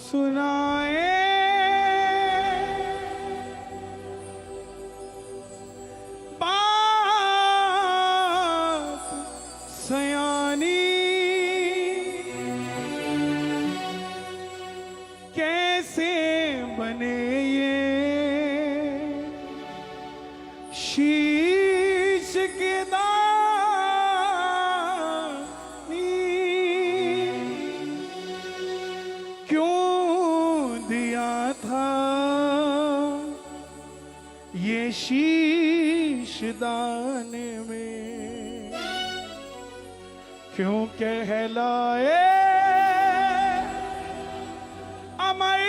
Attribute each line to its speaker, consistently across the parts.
Speaker 1: सुनाए बात सयानी, कैसे बने ये शीश के दानी, क्यों दिया था ये शीश दाने में, क्यों कहलाए अमर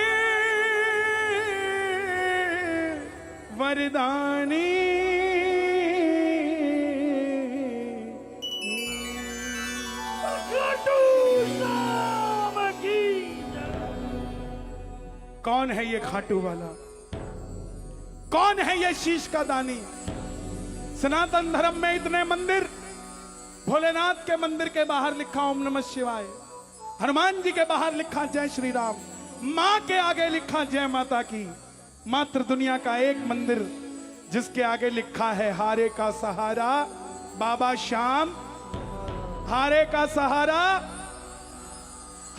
Speaker 1: वरदानी। कौन है ये खाटू वाला, कौन है ये शीश का दानी? सनातन धर्म में इतने मंदिर, भोलेनाथ के मंदिर के बाहर लिखा ओम नमः शिवाय, हनुमान जी के बाहर लिखा जय श्री राम, मां के आगे लिखा जय माता की। मात्र दुनिया का एक मंदिर जिसके आगे लिखा है हारे का सहारा बाबा श्याम, हारे का सहारा,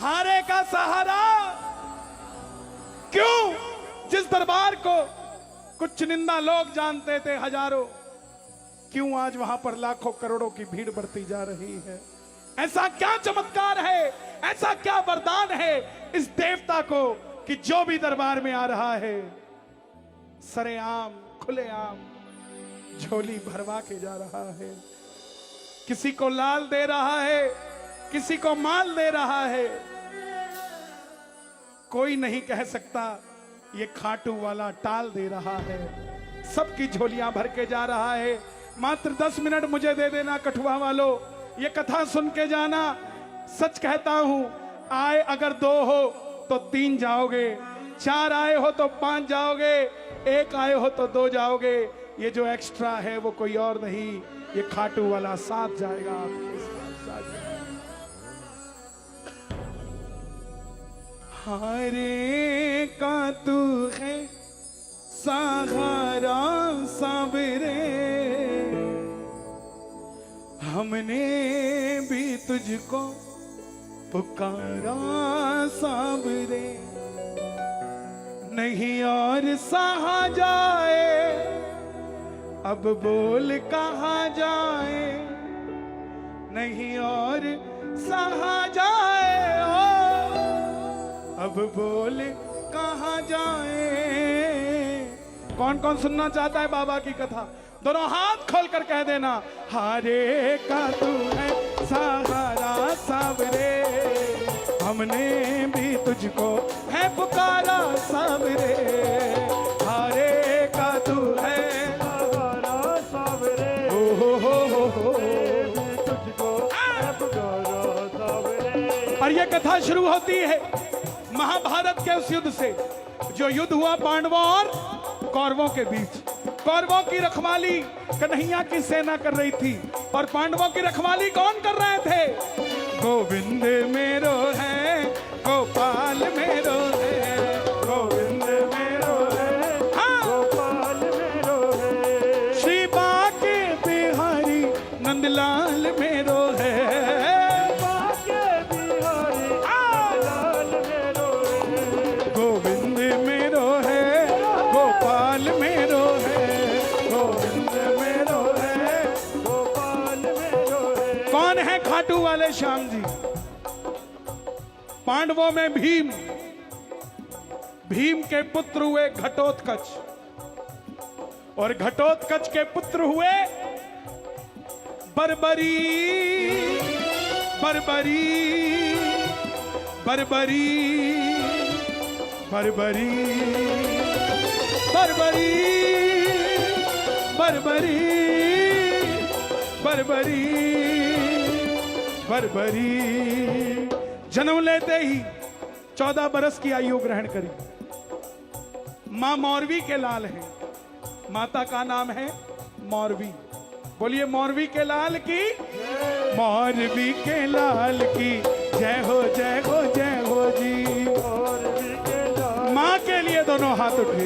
Speaker 1: हारे का सहारा। क्यों? जिस दरबार को कुछ चुनिंदा लोग जानते थे हजारों, क्यों आज वहां पर लाखों करोड़ों की भीड़ बढ़ती जा रही है? ऐसा क्या चमत्कार है, ऐसा क्या वरदान है इस देवता को कि जो भी दरबार में आ रहा है सरेआम खुलेआम झोली भरवा के जा रहा है, किसी को लाल दे रहा है, किसी को माल दे रहा है। कोई नहीं कह सकता ये खाटू वाला टाल दे रहा है, सबकी झोलियां भर के जा रहा है। मात्र 10 मिनट मुझे दे देना कठुआ वालों, ये कथा सुन के जाना। सच कहता हूं, आए अगर 2 हो तो 3 जाओगे, 4 आए हो तो 5 जाओगे, 1 आए हो तो 2 जाओगे। ये जो एक्स्ट्रा है वो कोई और नहीं, ये खाटू वाला साथ जाएगा आपके साथ जाएगा। हारे का तू है सहारा साबरे, हमने भी तुझको पुकारा साबरे, नहीं और सहा जाए, अब बोल कहाँ जाए, नहीं और सहा जाए, अब बोल कहाँ जाए। कौन कौन सुनना चाहता है बाबा की कथा? दोनों हाथ खोल कर कह देना, हारे का तू है सहारा साबरे, हमने भी तुझको है पुकारा साबरे, हारे का तू है सहारा साबरे, हो तुझको है पुकारा साबरे। और ये कथा शुरू होती है महाभारत के उस युद्ध से, जो युद्ध हुआ पांडवों और कौरवों के बीच। कौरवों की रखवाली कन्हैया की सेना कर रही थी और पांडवों की रखवाली कौन कर रहे थे? गोविंद मेरो है, गोपाल मेरो है, गोविंद मेरो है, हाँ। गोपाल मेरो है, श्री बाके बिहारी नंदलाल मेरो है, बाके बिहारी नंदलाल मेरो है, गोविंद मेरो है, गोपाल मेरो है, गोविंद मेरो है, गोपाल मेरो है। कौन है खाटू वाले श्याम जी? पांडवों में भीम, भीम के पुत्र हुए घटोत्कच, और घटोत्कच के पुत्र हुए बर्बरी, बर्बरी, बर्बरी, बर्बरी, बर्बरी, बर्बरी, बर्बरी, बर्बरी। जन्म लेते ही 14 बरस की आयु ग्रहण करी। मां मौरवी के लाल है, माता का नाम है मौरवी। बोलिए मौरवी के लाल की, मौरवी के लाल की जय हो, जय हो, जय हो जी। मौरवी दोनों हाथ उठे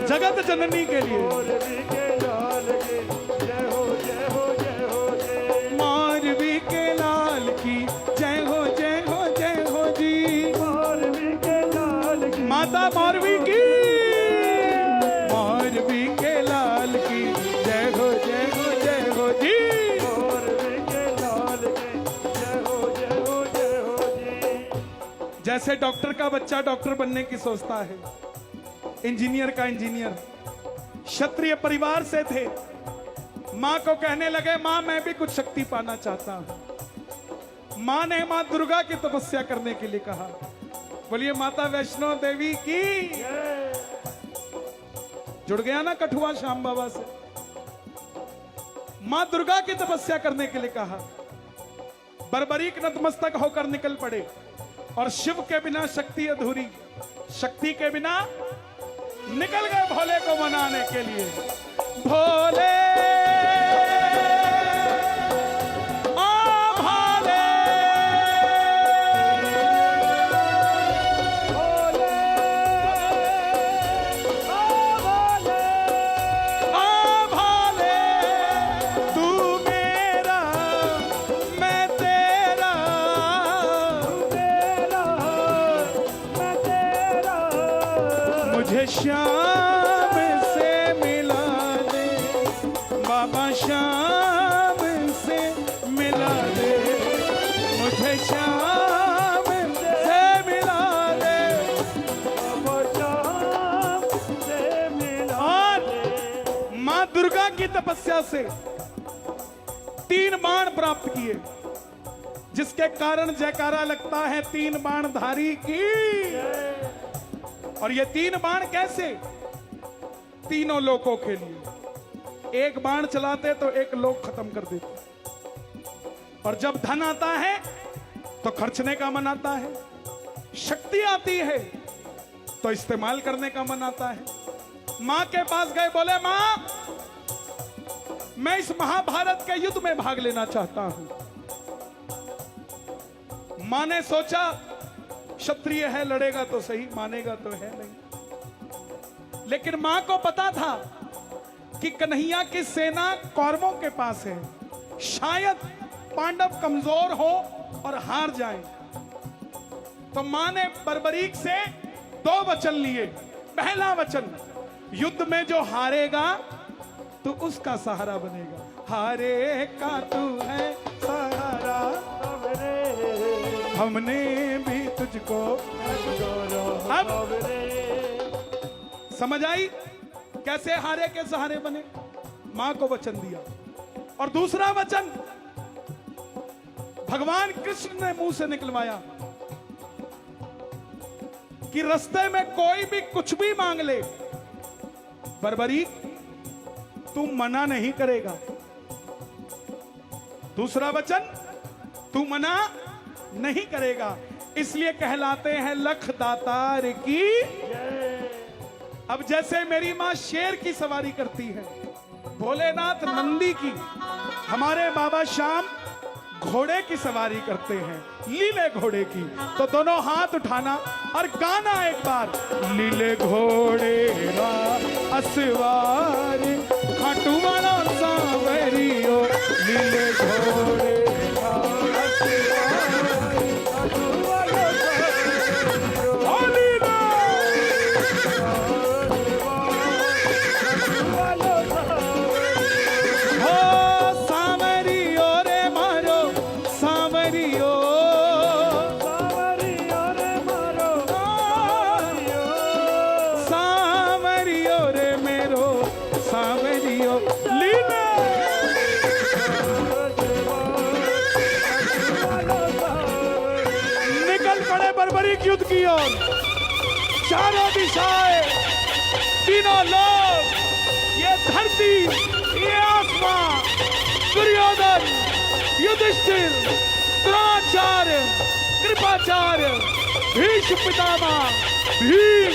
Speaker 1: जगत जननी के लिए। मारवी के लाल की जय हो जय हो जय हो जी। मारवी के लाल की माता मारवी की, मारवी के लाल की जय हो जय हो जय हो जी। मारवी के लाल की जय हो जय हो जय हो जी। जैसे डॉक्टर का बच्चा डॉक्टर बनने की सोचता है, इंजीनियर का इंजीनियर। क्षत्रिय परिवार से थे, मां को कहने लगे मां मैं भी कुछ शक्ति पाना चाहता हूं। मां ने मां दुर्गा की तपस्या करने के लिए कहा। बोलिए माता वैष्णो देवी की। जुड़ गया ना कठुआ श्याम बाबा से। मां दुर्गा की तपस्या करने के लिए कहा। बर्बरीक नतमस्तक होकर निकल पड़े और शिव के बिना शक्ति अधूरी, शक्ति के बिना निकल गए भोले को मनाने के लिए। भोले ओ भोले, भोले ओ भोले, ओ भोले तू मेरा मैं तेरा, तू मेरा मैं तेरा। मुझे श्याम से मिला दे बाबा, श्याम से मिला दे। मुझे श्याम से मिला दे बाबा, श्याम से मिला दे। मां दुर्गा की तपस्या से 3 बाण प्राप्त किए, जिसके कारण जयकारा लगता है 3 बाणधारी की। और ये 3 बाण कैसे? तीनों लोकों के लिए। एक बाण चलाते तो एक लोक खत्म कर देते। और जब धन आता है तो खर्चने का मन आता है, शक्ति आती है तो इस्तेमाल करने का मन आता है। मां के पास गए, बोले मां मैं इस महाभारत के युद्ध में भाग लेना चाहता हूं। मां ने सोचा क्षत्रिय है, लड़ेगा तो सही, मानेगा तो है नहीं। लेकिन मां को पता था कि कन्हैया की सेना कौरवों के पास है, शायद पांडव कमजोर हो और हार जाएं। तो मां ने बर्बरीक से 2 वचन लिए। पहला वचन, युद्ध में जो हारेगा तो उसका सहारा बनेगा। हारे का तू है सहारा, हमने भी तुझको। अब समझ आई कैसे हारे के सहारे बने? मां को वचन दिया। और दूसरा वचन भगवान कृष्ण ने मुंह से निकलवाया कि रास्ते में कोई भी कुछ भी मांग ले, बर्बरीक तू मना नहीं करेगा। दूसरा वचन, तू मना नहीं करेगा। इसलिए कहलाते हैं लख दातार की। अब जैसे मेरी मां शेर की सवारी करती है, भोलेनाथ नंदी की, हमारे बाबा श्याम घोड़े की सवारी करते हैं, लीले घोड़े की। तो दोनों हाथ उठाना और गाना एक बार। लीले घोड़े रा असवार खाटू वाला सांवरियो, लीले घोड़े रा असवार खाटू वाला सांवरियो। बर्बरीक युद्ध की ओर, चारों दिशाएं, तीनों लोग, ये धरती, ये आसमां, दुर्योधन, युधिष्ठिर, द्रोणाचार्य, कृपाचार्य, भीष्म पितामह, भीम,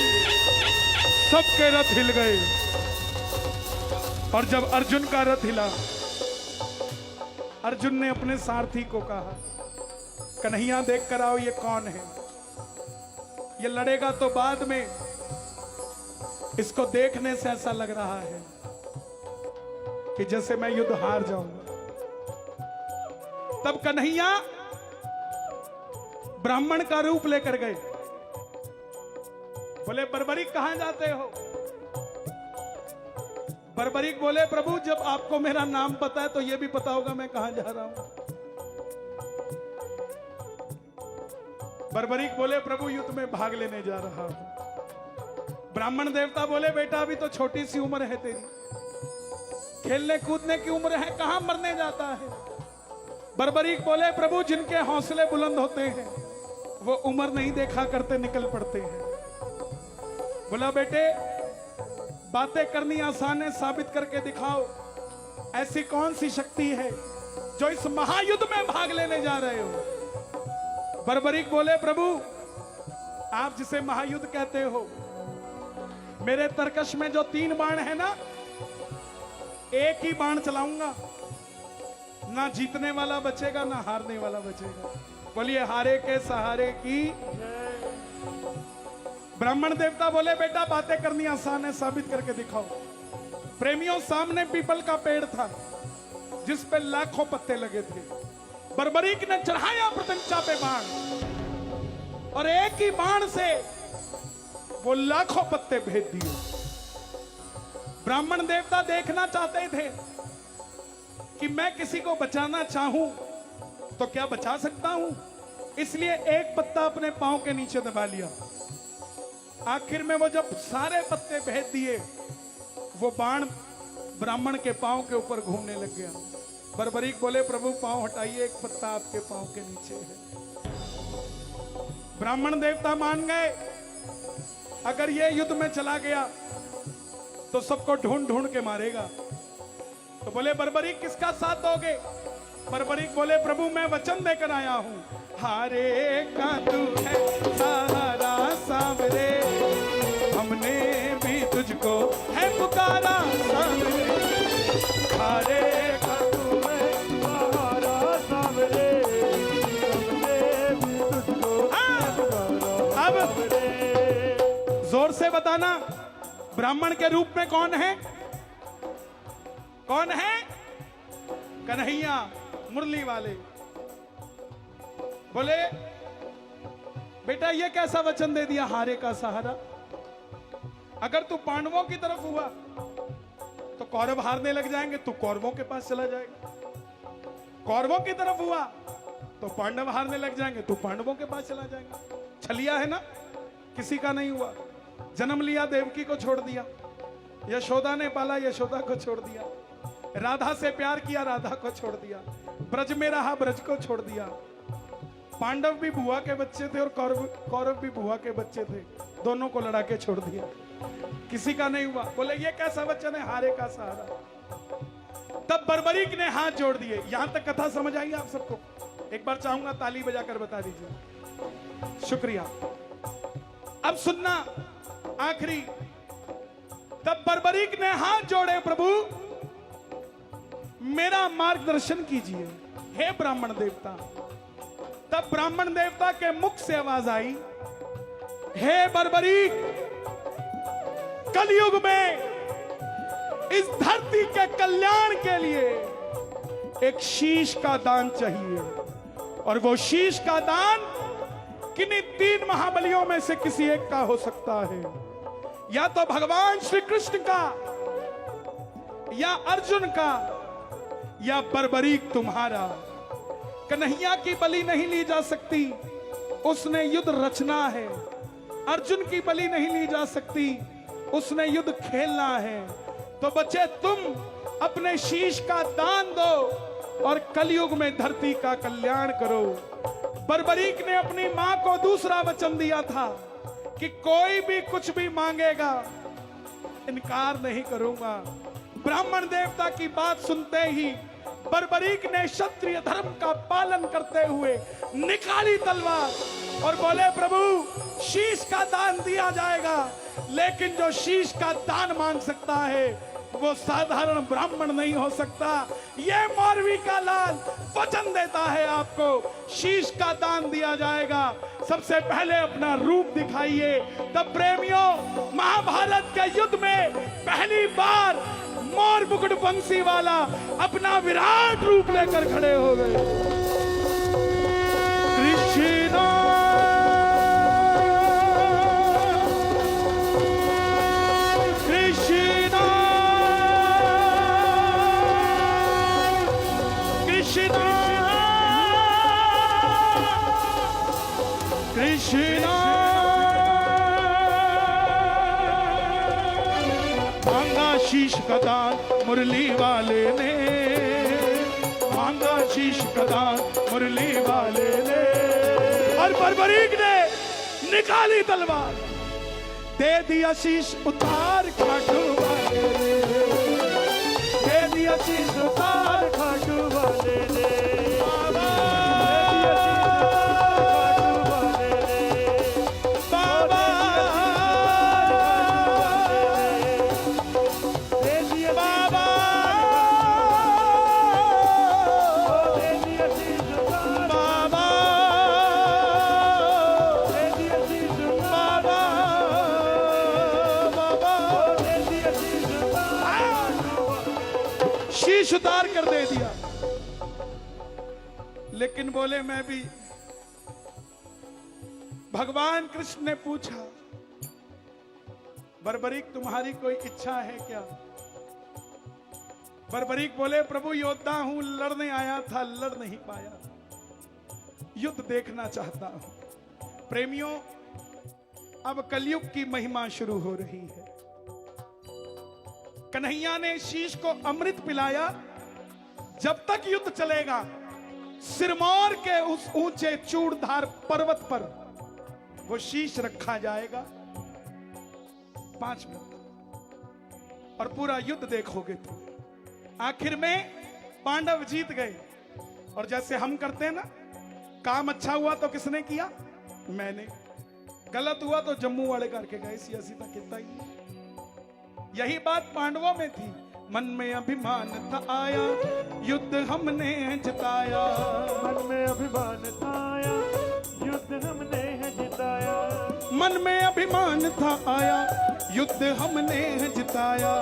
Speaker 1: सबके रथ हिल गए। और जब अर्जुन का रथ हिला, अर्जुन ने अपने सारथी को कहा, कन्हैया देख कर आओ ये कौन है। ये लड़ेगा तो बाद में, इसको देखने से ऐसा लग रहा है कि जैसे मैं युद्ध हार जाऊंगा। तब कन्हैया ब्राह्मण का रूप लेकर गए। बोले बर्बरीक कहां जाते हो? बर्बरीक बोले प्रभु जब आपको मेरा नाम पता है तो यह भी पता होगा मैं कहां जा रहा हूं। बर्बरीक बोले प्रभु युद्ध में भाग लेने जा रहा हूं। ब्राह्मण देवता बोले बेटा अभी तो छोटी सी उम्र है तेरी, खेलने कूदने की उम्र है, कहां मरने जाता है। बर्बरीक बोले प्रभु जिनके हौसले बुलंद होते हैं वो उम्र नहीं देखा करते, निकल पड़ते हैं। बोला बेटे बातें करनी आसान है, साबित करके दिखाओ ऐसी कौन सी शक्ति है जो इस महायुद्ध में भाग लेने जा रहे हो। बर्बरीक बोले प्रभु आप जिसे महायुद्ध कहते हो, मेरे तरकश में जो 3 बाण है ना, एक ही बाण चलाऊंगा, ना जीतने वाला बचेगा ना हारने वाला बचेगा। बोलिए हारे के सहारे की। ब्राह्मण देवता बोले बेटा बातें करनी आसान है, साबित करके दिखाओ। प्रेमियों सामने पीपल का पेड़ था जिस पे लाखों पत्ते लगे थे। बर्बरीक ने चढ़ाया प्रत्यंचा पे बाण और एक ही बाण से वो लाखों पत्ते भेद दिए। ब्राह्मण देवता देखना चाहते थे कि मैं किसी को बचाना चाहूं तो क्या बचा सकता हूं, इसलिए एक पत्ता अपने पांव के नीचे दबा लिया। आखिर में वो जब सारे पत्ते भेद दिए वो बाण ब्राह्मण के पांव के ऊपर घूमने लग गया। बर्बरीक बोले प्रभु पांव हटाइए, एक पत्ता आपके पांव के नीचे है। ब्राह्मण देवता मान गए अगर ये युद्ध में चला गया तो सबको ढूंढ ढूंढ के मारेगा। तो बोले बर्बरीक किसका साथ दोगे? बर्बरीक बोले प्रभु मैं वचन देकर आया हूं, हारे का तू है सहारा सांवरे, हमने भी तुझको है पुकारा सांवरे, हारे का तू है सहारा सांवरे, हमने भी तुझको है पुकारा। अब जोर से बताना ब्राह्मण के रूप में कौन है? कौन है? कन्हैया मुरली वाले। बोले बेटा ये कैसा वचन दे दिया, हारे का सहारा? अगर तू पांडवों की तरफ हुआ तो कौरव हारने लग जाएंगे, तू कौरवों के पास चला जाएगा। कौरवों की तरफ हुआ तो पांडव हारने लग जाएंगे, तू पांडवों के पास चला जाएगा। छलिया है ना, किसी का नहीं हुआ। जन्म लिया देवकी को छोड़ दिया, यशोदा ने पाला यशोदा को छोड़ दिया, राधा से प्यार किया राधा को छोड़ दिया, ब्रज में रहा ब्रज को छोड़ दिया। पांडव भी बुआ के बच्चे थे और कौरव भी बुआ के बच्चे थे, दोनों को लड़ा के छोड़ दिया, किसी का नहीं हुआ। बोले ये कैसा वचन है, हारे का सहारा। तब बर्बरीक ने हाथ जोड़ दिए। यहां तक कथा समझ आई आप सबको? एक बार चाहूंगा ताली बजाकर बता दीजिए। शुक्रिया। अब सुनना आखिरी। तब बर्बरीक ने हाथ जोड़े, प्रभु मेरा मार्गदर्शन कीजिए हे ब्राह्मण देवता। तब ब्राह्मण देवता के मुख से आवाज आई, हे बर्बरीक, कलयुग में इस धरती के कल्याण के लिए एक शीश का दान चाहिए, और वो शीश का दान किन्हीं 3 महाबलियों में से किसी एक का हो सकता है। या तो भगवान श्री कृष्ण का, या अर्जुन का, या बर्बरीक तुम्हारा। कन्हैया की बलि नहीं ली जा सकती, उसने युद्ध रचना है। अर्जुन की बलि नहीं ली जा सकती, उसने युद्ध खेलना है। तो बच्चे तुम अपने शीश का दान दो और कलयुग में धरती का कल्याण करो। बर्बरीक ने अपनी मां को दूसरा वचन दिया था कि कोई भी कुछ भी मांगेगा इनकार नहीं करूंगा। ब्राह्मण देवता की बात सुनते ही बर्बरीक ने क्षत्रिय धर्म का पालन करते हुए निकाली तलवार और बोले प्रभु शीश का दान दिया जाएगा, लेकिन जो शीश का दान मांग सकता है वो साधारण ब्राह्मण नहीं हो सकता। ये मौरवी का लाल वचन देता है आपको शीश का दान दिया जाएगा। सबसे पहले अपना रूप दिखाइए। तब प्रेमियों, महाभारत के युद्ध में पहली बार मोर मुकुट बंसी वाला अपना विराट रूप लेकर खड़े हो गए। कृष्ण कृष्णा मांगा शीश का दान मुरली वाले ने, मांगा शीश का दान मुरली वाले ने। और बर्बरीक ने निकाली तलवार, दे दिया शीश उतार खाटू वाले ने, दे दिया शीश उतार खाटू वाले ने। शीश उतार कर दे दिया। लेकिन बोले मैं भी। भगवान कृष्ण ने पूछा, बर्बरीक तुम्हारी कोई इच्छा है क्या? बर्बरीक बोले, प्रभु योद्धा हूं, लड़ने आया था, लड़ नहीं पाया, युद्ध देखना चाहता हूं। प्रेमियों, अब कलयुग की महिमा शुरू हो रही है। कन्हैया ने शीश को अमृत पिलाया। जब तक युद्ध चलेगा, सिरमौर के उस ऊंचे चूड़धार पर्वत पर वो शीश रखा जाएगा 5 मिनट, और पूरा युद्ध देखोगे तुम। आखिर में पांडव जीत गए। और जैसे हम करते हैं ना, काम अच्छा हुआ तो किसने किया? मैंने। गलत हुआ तो जम्मू वाले करके गए, सीधा सीधा कितना ही। यही बात पांडवों में थी। मन में अभिमान था आया, युद्ध हमने जिताया।
Speaker 2: मन में अभिमान था आया, युद्ध हमने जिताया।
Speaker 1: मन में अभिमान था आया, युद्ध हमने जिताया।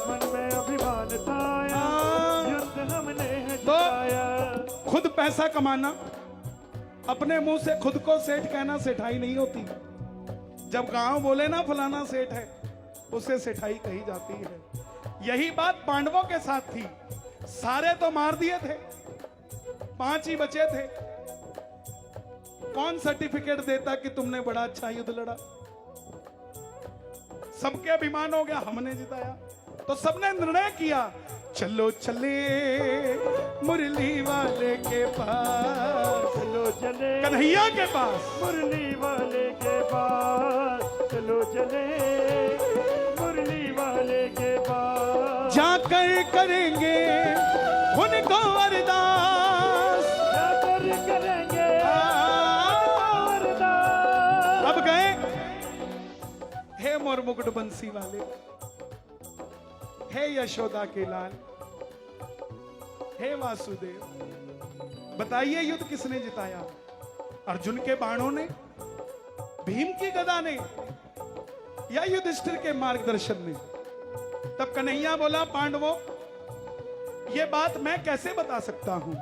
Speaker 2: मन में अभिमान था आया, युद्ध हमने जिताया।
Speaker 1: तो खुद पैसा कमाना, अपने मुंह से खुद को सेठ कहना सेठाई नहीं होती। जब गांव बोले ना फलाना सेठ है, उसे सेठाई कही जाती है। यही बात पांडवों के साथ थी। सारे तो मार दिए थे, 5 ही बचे थे। कौन सर्टिफिकेट देता कि तुमने बड़ा अच्छा युद्ध लड़ा? सबके अभिमान हो गया, हमने जिताया। तो सबने निर्णय किया, चलो चले मुरली वाले के पास,
Speaker 2: चलो चले
Speaker 1: कन्हैया के पास,
Speaker 2: मुरली वाले के पास, चलो चले मुरली वाले के पास।
Speaker 1: जाकर करेंगे उनको अरदास,
Speaker 2: जाकर करेंगे अरदास।
Speaker 1: अब गए, हे मोर मुकुट बंसी वाले, हे यशोदा के लाल, हे वासुदेव, बताइए युद्ध किसने जिताया? अर्जुन के बाणों ने, भीम की गदा ने, या युधिष्ठिर के मार्गदर्शन ने? तब कन्हैया बोला, पांडवों, यह बात मैं कैसे बता सकता हूं?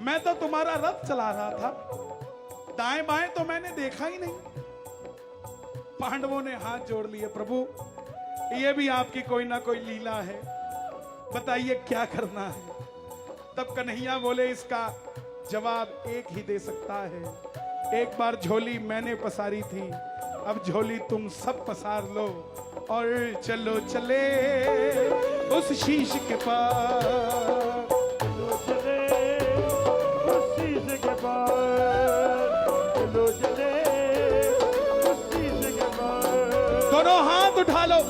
Speaker 1: मैं तो तुम्हारा रथ चला रहा था, दाएं बाएं तो मैंने देखा ही नहीं। पांडवों ने हाथ जोड़ लिए, प्रभु ये भी आपकी कोई ना कोई लीला है, बताइए क्या करना है? तब कन्हैया बोले, इसका जवाब एक ही दे सकता है। एक बार झोली मैंने पसारी थी, अब झोली तुम सब पसार लो और चलो चले उस शीश के पास,
Speaker 2: चलो चले उस शीश के पास, चलो चले उस शीश के पास।
Speaker 1: दोनों हाथ उठा लो,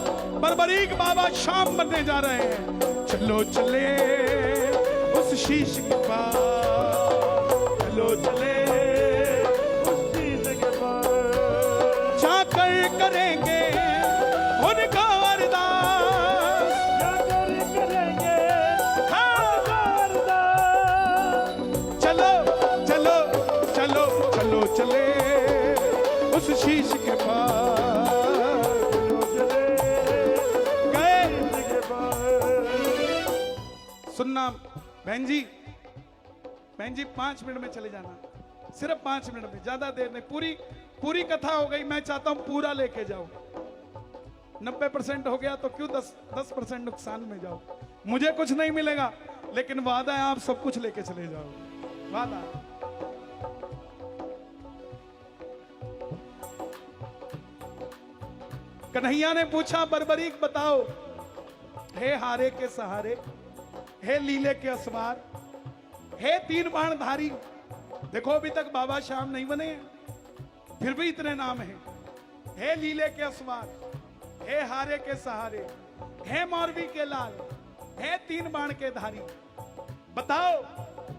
Speaker 1: बर्बरीक बाबा शाम बनने जा रहे हैं। चलो चले उस शीश के पास, चलो चले
Speaker 2: उस शीश के पास।
Speaker 1: जाकर करेंगे उनको अरदास, बहन जी 5 मिनट में चले जाना, सिर्फ 5 मिनट में, ज्यादा देर नहीं। पूरी कथा हो गई, मैं चाहता हूं पूरा लेके जाओ। 90% हो गया तो क्यों 10% नुकसान में जाओ। मुझे कुछ नहीं मिलेगा, लेकिन वादा है आप सब कुछ लेके चले जाओ, वादा। कन्हैया ने पूछा, बर्बरीक बताओ, हे हारे के सहारे, हे लीले के असवार, हे 3 बाणधारी। देखो अभी तक बाबा श्याम नहीं बने हैं, फिर भी इतने नाम हैं। हे लीले के असवार, हे हारे के सहारे, हे मौरवी के लाल, हे 3 बाण के धारी, बताओ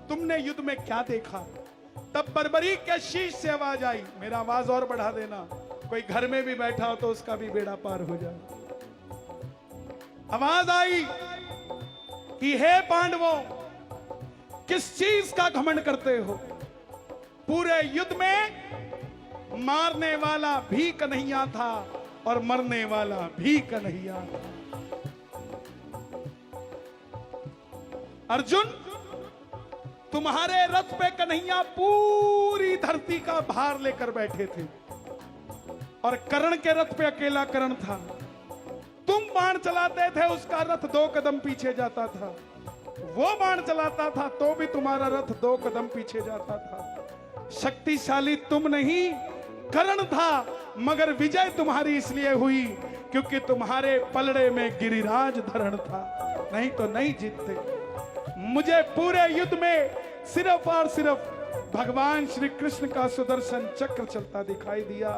Speaker 1: तुमने युद्ध में क्या देखा। तब बर्बरीक के शीश से आवाज आई, मेरा आवाज और बढ़ा देना, कोई घर में भी बैठा हो तो उसका भी बेड़ा पार हो जाए। आवाज आई कि हे पांडवों, किस चीज का घमंड करते हो। पूरे युद्ध में मारने वाला भी कन्हैया था और मरने वाला भी कन्हैया था। अर्जुन, तुम्हारे रथ पे कन्हैया पूरी धरती का भार लेकर बैठे थे और कर्ण के रथ पे अकेला कर्ण था। तुम बाण चलाते थे, उसका रथ 2 कदम पीछे जाता था। वो बाण चलाता था तो भी तुम्हारा रथ 2 कदम पीछे जाता था। शक्तिशाली तुम नहीं, कर्ण था, मगर विजय तुम्हारी इसलिए हुई क्योंकि तुम्हारे पलड़े में गिरिराज धरण था, नहीं तो नहीं जीतते। मुझे पूरे युद्ध में सिर्फ और सिर्फ भगवान श्री कृष्ण का सुदर्शन चक्र चलता दिखाई दिया,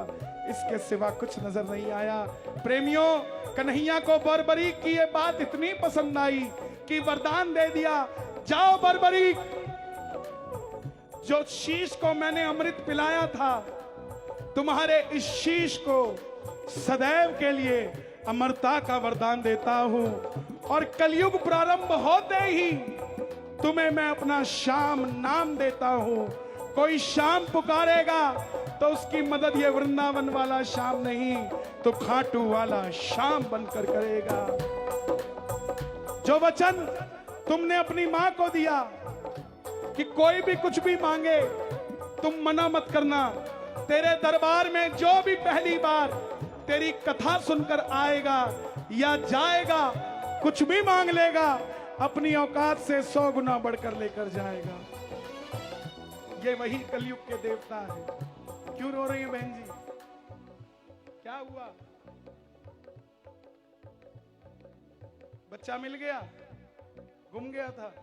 Speaker 1: इसके सिवा कुछ नजर नहीं आया। प्रेमियों, कन्हैया को बर्बरीक की ये बात इतनी पसंद आई कि वरदान दे दिया, जाओ बर्बरीक, जो शीश को मैंने अमृत पिलाया था, तुम्हारे इस शीश को सदैव के लिए अमरता का वरदान देता हूं और कलयुग प्रारंभ होते ही तुम्हें मैं अपना श्याम नाम देता हूं। कोई श्याम पुकारेगा तो उसकी मदद ये वृंदावन वाला श्याम नहीं तो खाटू वाला श्याम बनकर करेगा। जो वचन तुमने अपनी मां को दिया कि कोई भी कुछ भी मांगे तुम मना मत करना, तेरे दरबार में जो भी पहली बार तेरी कथा सुनकर आएगा या जाएगा, कुछ भी मांग लेगा, अपनी औकात से 100 गुना बढ़कर लेकर जाएगा। ये वही कलयुग के देवता है। क्यों रो रही है बहन जी, क्या हुआ? बच्चा मिल गया, गुम गया था।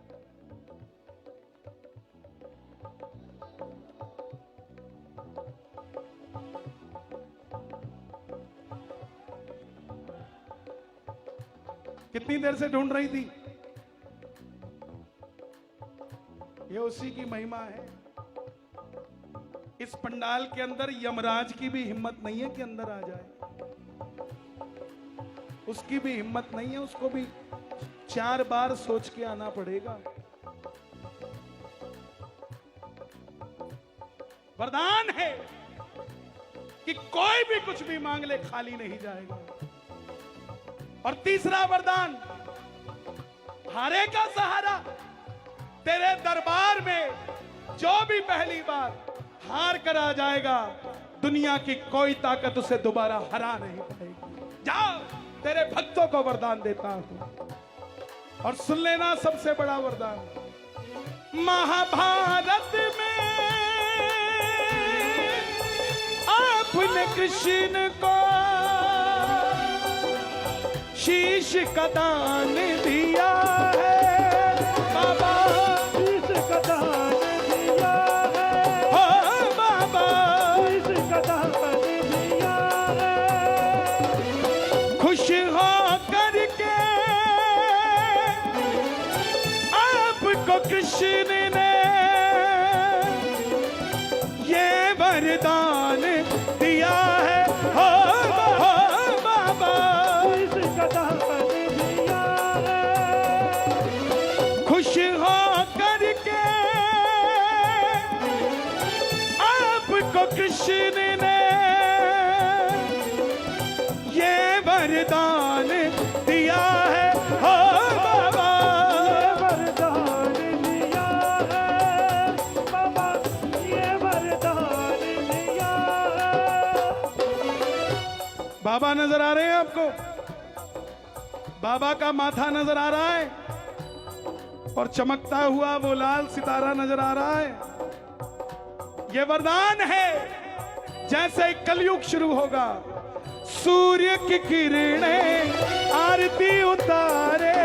Speaker 1: कितनी देर से ढूंढ रही थी? ये उसी की महिमा है। इस पंडाल के अंदर यमराज की भी हिम्मत नहीं है कि अंदर आ जाए, उसकी भी हिम्मत नहीं है, उसको भी 4 बार सोच के आना पड़ेगा। वरदान है कि कोई भी कुछ भी मांग ले खाली नहीं जाएगा। और तीसरा वरदान, हारे का सहारा, तेरे दरबार में जो भी पहली बार हार कर आ जाएगा, दुनिया की कोई ताकत उसे दोबारा हरा नहीं पाएगी। जाओ, तेरे भक्तों को वरदान देता हूं। और सुन लेना सबसे बड़ा वरदान, महाभारत में आपने कृष्ण को शीश का दान दिया है बाबा,
Speaker 2: शीश का दान दिया है,
Speaker 1: हो बाबा,
Speaker 2: शीश का दान दिया है।
Speaker 1: खुश हो करके आपको कृष्ण ने ये वरदान दिया है, हो बाबा,
Speaker 2: शीश का दान दिया है।
Speaker 1: खुश हो करके आपको कृष्ण ने ये वरदान दिया है, हो बाबा,
Speaker 2: वरदान
Speaker 1: बाबा नजर आ रहे हैं आपको? बाबा का माथा नजर आ रहा है और चमकता हुआ वो लाल सितारा नजर आ रहा है। ये वरदान है, जैसे कलयुग शुरू होगा, सूर्य की किरणें आरती उतारे,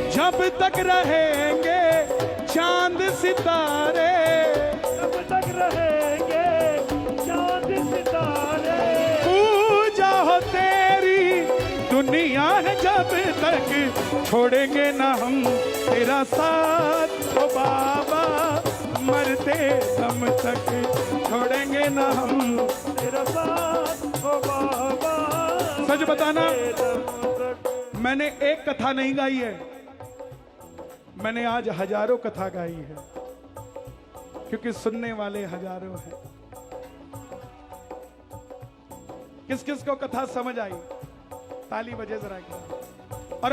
Speaker 1: जब तक रहेंगे चांद सितारे,
Speaker 2: जब तक रहेंगे चांद सितारे,
Speaker 1: पूजा हो तेरी दुनिया है जब तक, छोड़ेंगे ना हम तेरा साथ ओ बाबा, मरते दम तक छोड़ेंगे ना हम
Speaker 2: तेरा साथ ओ बाबा।
Speaker 1: सच बताना,
Speaker 2: दम तक
Speaker 1: मैंने एक कथा नहीं गाई है, मैंने आज हजारों कथा गाई है, क्योंकि सुनने वाले हजारों हैं। किस किस को कथा समझ आई? ताली बजे जरा।